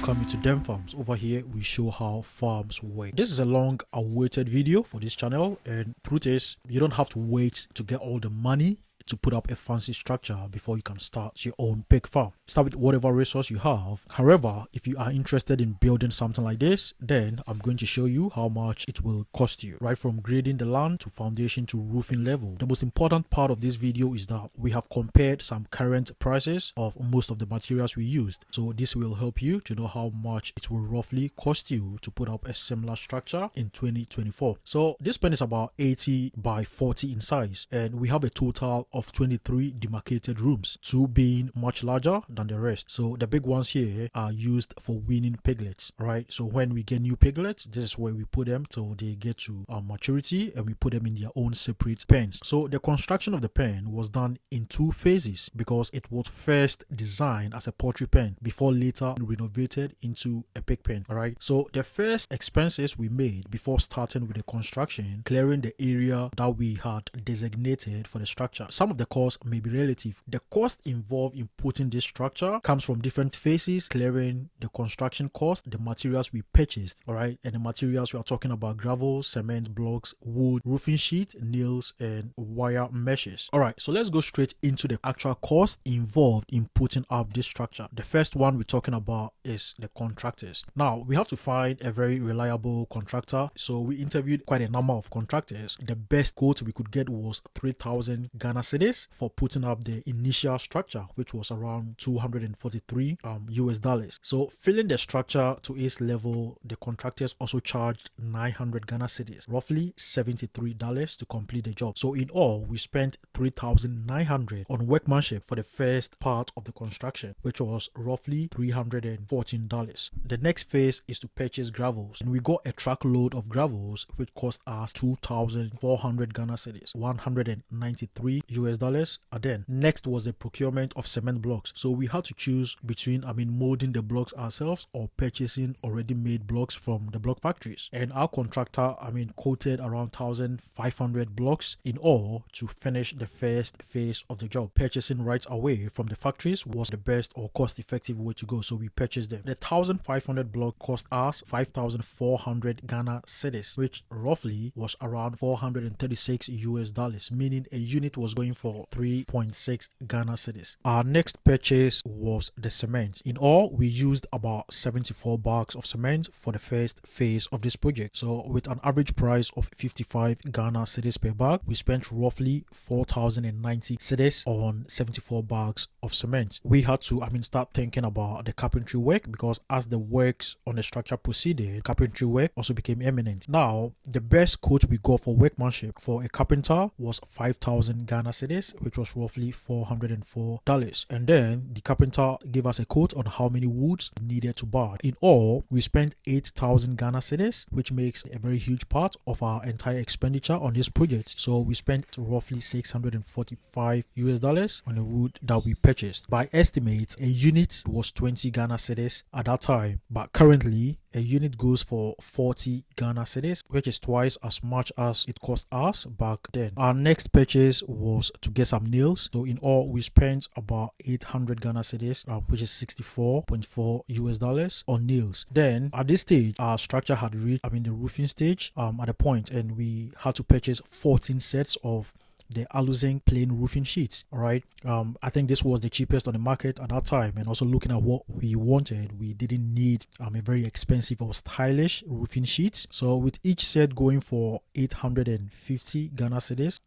welcome you to Dem Farms. Over here we show how farms work. This is a long awaited video for this channel, and truth is you don't have to wait to get all the money to put up a fancy structure before you can start your own pig farm. Start with whatever resource you have. However, if you are interested in building something like this, then I'm going to show you how much it will cost you, right from grading the land to foundation to roofing level. The most important part of this video is that we have compared some current prices of most of the materials we used. So this will help you to know how much it will roughly cost you to put up a similar structure in 2024. So this pen is about 80 by 40 in size, and we have a total of 23 demarcated rooms, 2 being much larger than the rest. So the big ones here are used for weaning piglets, right? So when we get new piglets, this is where we put them till they get to maturity, and we put them in their own separate pens. So the construction of the pen was done in 2 phases because it was first designed as a poultry pen before later renovated into a pig pen. All right, so the first expenses we made before starting with the construction, clearing the area that we had designated for the structure. Some of the cost may be relative. The cost involved in putting this structure comes from different phases: clearing, the construction cost, the materials we purchased, all right, and the materials we are talking about: gravel, cement, blocks, wood, roofing sheet, nails, and wire meshes. All right, so let's go straight into the actual cost involved in putting up this structure. The first one we're talking about is the contractors. Now we have to find a very reliable contractor, so we interviewed quite a number of contractors. The best quote we could get was 3,000 Ghana cedis for putting up the initial structure, which was around 243 US dollars. So filling the structure to its level, the contractors also charged 900 Ghana cedis, roughly $73 to complete the job. So in all, we spent 3,900 on workmanship for the first part of the construction, which was roughly $314. The next phase is to purchase gravels, and we got a truckload of gravels which cost us 2,400 Ghana cedis, 193 US dollars. And then next was the procurement of cement blocks. So we had to choose between molding the blocks ourselves or purchasing already made blocks from the block factories. And our contractor quoted around 1,500 blocks in all to finish the first phase of the job. Purchasing right away from the factories was the best or cost effective way to go, so we purchased them. The 1,500 block cost us 5,400 Ghana cedis, which roughly was around 436 US dollars, meaning a unit was going for 3.6 Ghana cedis. Our next purchase was the cement. In all, we used about 74 bags of cement for the first phase of this project. So with an average price of 55 Ghana cedis per bag, we spent roughly 4,090 cedis on 74 bags of cement. We had to start thinking about the carpentry work, because as the works on the structure proceeded, carpentry work also became eminent. Now the best quote we got for workmanship for a carpenter was 5,000 Ghana cedis, which was roughly $404. And then the carpenter gave us a quote on how many woods needed to buy. In all, we spent 8,000 Ghana cedis, which makes a very huge part of our entire expenditure on this project. So we spent roughly 645 US dollars on the wood that we purchased. By estimates, a unit was 20 Ghana cedis at that time, but currently a unit goes for 40 Ghana cedis, which is twice as much as it cost us back then. Our next purchase was to get some nails. So in all, we spent about 800 Ghana cedis, which is 64.4 US dollars on nails. Then at this stage, our structure had reached the roofing stage at a point, and we had to purchase 14 sets of the alu-zinc plain roofing sheets. All right, I think this was the cheapest on the market at that time, and also looking at what we wanted, we didn't need a very expensive or stylish roofing sheets. So with each set going for 850 Ghana cedis,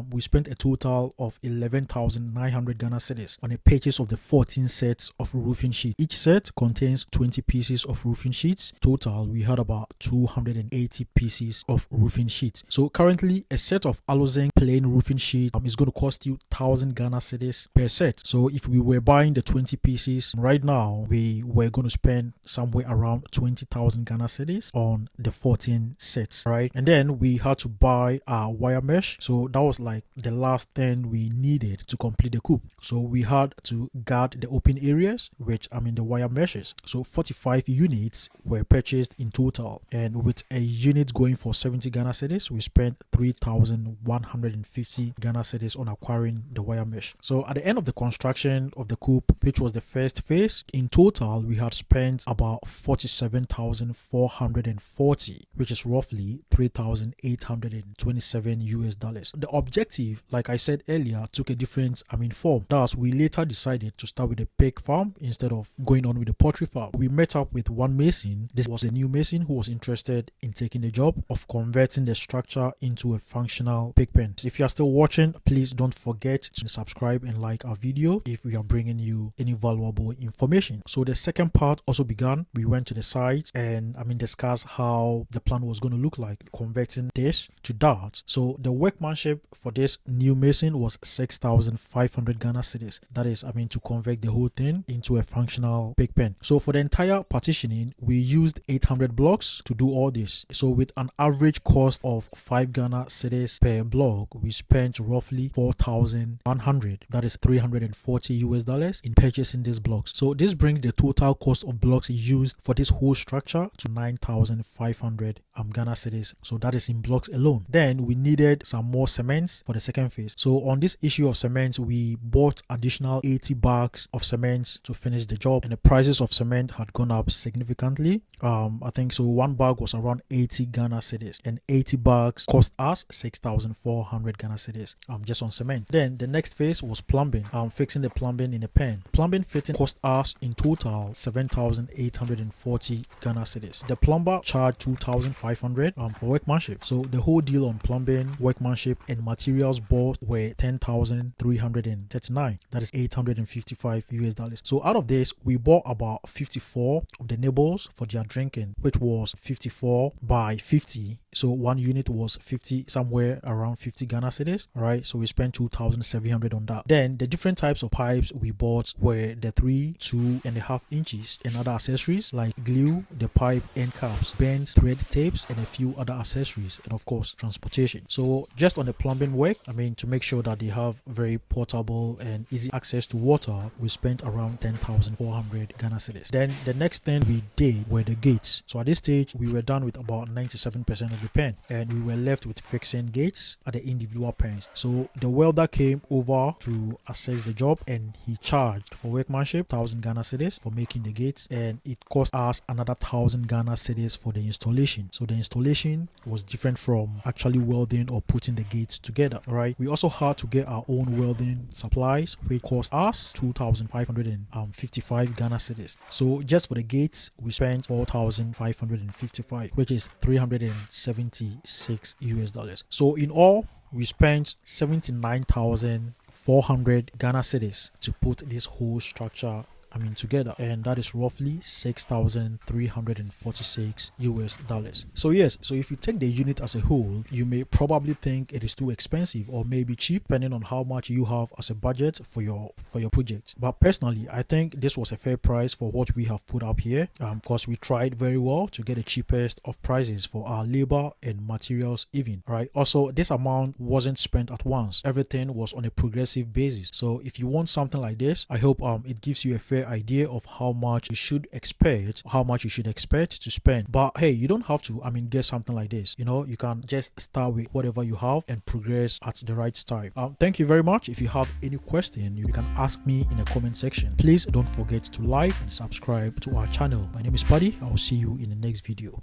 we spent a total of 11,900 Ghana cedis on a purchase of the 14 sets of roofing sheets. Each set contains 20 pieces of roofing sheets. Total, we had about 280 pieces of roofing sheets. So currently, a set of alu-zinc plain roofing sheet is going to cost you 1,000 Ghana cedis per set. So if we were buying the 20 pieces right now, we were going to spend somewhere around 20,000 Ghana cedis on the 14 sets, right? And then we had to buy our wire mesh. So that was like the last thing we needed to complete the coop. So we had to guard the open areas with the wire meshes. So 45 units were purchased in total, and with a unit going for 70 Ghana cedis, we spent 3,150 40 Ghana cedis on acquiring the wire mesh. So at the end of the construction of the coop, which was the first phase, in total we had spent about 47,440, which is roughly 3,827 US dollars. The objective, like I said earlier, took a different form. Thus, we later decided to start with a pig farm instead of going on with the poultry farm. We met up with one mason. This was a new mason who was interested in taking the job of converting the structure into a functional pig pen. If you are still watching, please don't forget to subscribe and like our video if we are bringing you any valuable information. So the second part also began. We went to the site and discussed how the plan was going to look like, converting this to that. So the workmanship for this new mason was 6,500 Ghana cedis. That is, to convert the whole thing into a functional pig pen. So for the entire partitioning, we used 800 blocks to do all this. So with an average cost of 5 Ghana cedis per block, we spent roughly 4,100. That is 340 US dollars in purchasing these blocks. So this brings the total cost of blocks used for this whole structure to 9,500 Ghana cedis. So that is in blocks alone. Then we needed some more cements for the second phase. So on this issue of cement, we bought additional 80 bags of cement to finish the job, and the prices of cement had gone up significantly. I think so one bag was around 80 Ghana cedis, and 80 bags cost us 6,400 Ghana cedis just on cement. Then the next phase was plumbing, fixing the plumbing in the pen. Plumbing fitting cost us in total 7,840 Ghana cedis. The plumber charged 2,500 for workmanship. So the whole deal on plumbing, workmanship, and materials bought were 10,339. That is 855 US dollars. So out of this, we bought about 54 of the nibbles for their drinking, which was 54 by 50. So one unit was 50, somewhere around 50 Ghana cedis. All right, so we spent 2,700 on that. Then the different types of pipes we bought were the 3, 2.5 inches and other accessories like glue, the pipe end caps, bends, thread tapes, and a few other accessories, and of course transportation. So just on the plumbing work, to make sure that they have very portable and easy access to water, we spent around 10,400 Ghana cedis. Then the next thing we did were the gates. So at this stage, we were done with about 97% of the pen, and we were left with fixing gates at the individual pens. So the welder came over to assess the job, and he charged for workmanship 1,000 Ghana cedis for making the gates, and it cost us another 1,000 Ghana cedis for the installation. So the installation was different from actually welding or putting the gates together. Right, we also had to get our own welding supplies, which cost us 2,555 Ghana cedis. So just for the gates, we spent 4,555, which is 376 US dollars. So in all, we spent 79,400 Ghana cedis to put this whole structure together, and that is roughly 6,346 US dollars. So yes, so if you take the unit as a whole, you may probably think it is too expensive or maybe cheap, depending on how much you have as a budget for your project. But personally, I think this was a fair price for what we have put up here, because we tried very well to get the cheapest of prices for our labor and materials even. Right, also this amount wasn't spent at once. Everything was on a progressive basis. So if you want something like this, I hope it gives you a fair idea of how much you should expect to spend. But hey, you don't have to get something like this. You can just start with whatever you have and progress at the right time. Thank you very much. If you have any question, you can ask me in the comment section. Please don't forget to like and subscribe to our channel. My name is Paddy. I will see you in the next video.